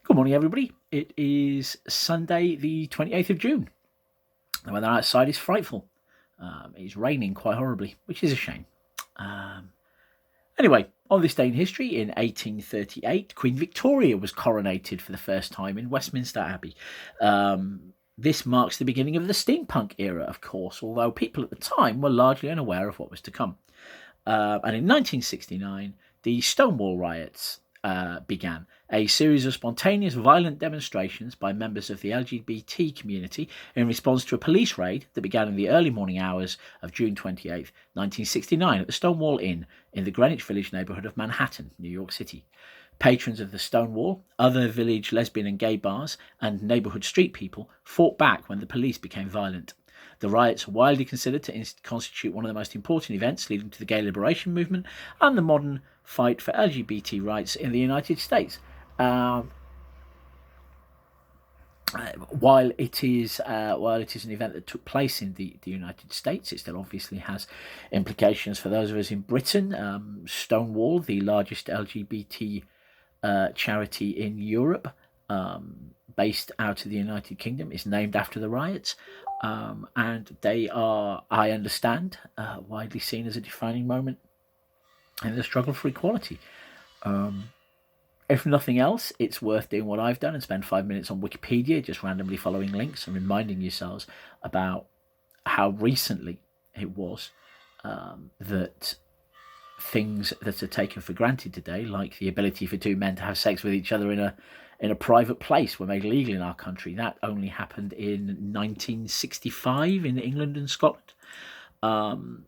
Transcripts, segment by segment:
Good morning, everybody. It is Sunday, the 28th of June. The weather outside is frightful. It's raining quite horribly, which is a shame. Anyway, on this day in history, in 1838, Queen Victoria was coronated for the first time in Westminster Abbey. This marks the beginning of the steampunk era, of course, although people at the time were largely unaware of what was to come. And in 1969, the Stonewall riots began, a series of spontaneous violent demonstrations by members of the LGBT community in response to a police raid that began in the early morning hours of June 28, 1969 at the Stonewall Inn in the Greenwich Village neighbourhood of Manhattan, New York City. Patrons of the Stonewall, other village lesbian and gay bars, and neighbourhood street people fought back when the police became violent. The riots are widely considered to constitute one of the most important events leading to the gay liberation movement and the modern fight for LGBT rights in the United States. While it is an event that took place in the United States, it still obviously has implications for those of us in Britain. Stonewall, the largest LGBT charity in Europe, based out of the United Kingdom, is named after the riots. And they are, I understand, widely seen as a defining moment in the struggle for equality. If nothing else, it's worth doing what I've done and spend 5 minutes on Wikipedia, just randomly following links and reminding yourselves about how recently it was that things that are taken for granted today, like the ability for two men to have sex with each other in a private place, were made legal in our country. That only happened in 1965 in England and Scotland. And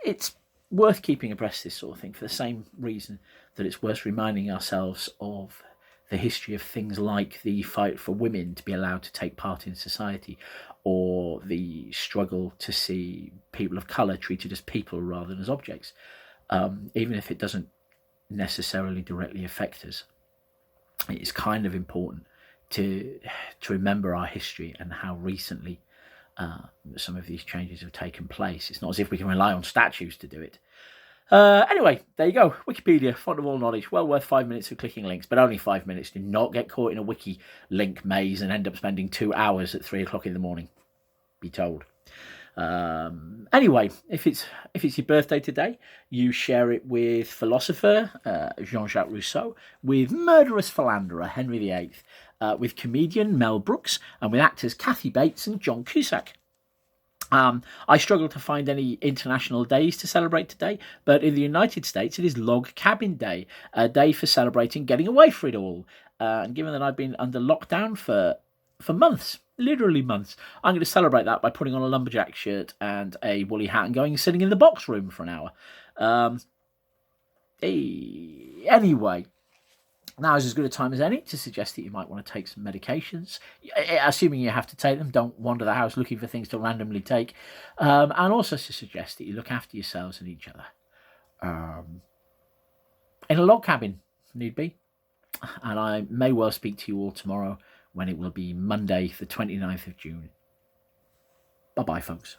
it's worth keeping abreast of this sort of thing for the same reason that it's worth reminding ourselves of the history of things like the fight for women to be allowed to take part in society, or the struggle to see people of colour treated as people rather than as objects, even if it doesn't necessarily directly affect us. It's kind of important to remember our history and how recently some of these changes have taken place. It's not as if we can rely on statues to do it. Anyway, there you go. Wikipedia, font of all knowledge. Well worth 5 minutes of clicking links, but only 5 minutes. Do not get caught in a wiki link maze and end up spending 2 hours at 3 o'clock in the morning. Be told. Anyway, if it's your birthday today, you share it with philosopher Jean-Jacques Rousseau, with murderous philanderer Henry VIII, with comedian Mel Brooks, and with actors Kathy Bates and John Cusack. I struggle to find any international days to celebrate today, but in the United States it is Log Cabin Day, a day for celebrating getting away from it all. And given that I've been under lockdown for months, literally months, I'm going to celebrate that by putting on a lumberjack shirt and a woolly hat and going and sitting in the box room for an hour. Anyway, now is as good a time as any to suggest that you might want to take some medications, assuming you have to take them. Don't wander the house looking for things to randomly take. And also to suggest that you look after yourselves and each other. In a log cabin, if need be. And I may well speak to you all tomorrow, when it will be Monday, the 29th of June. Bye-bye, folks.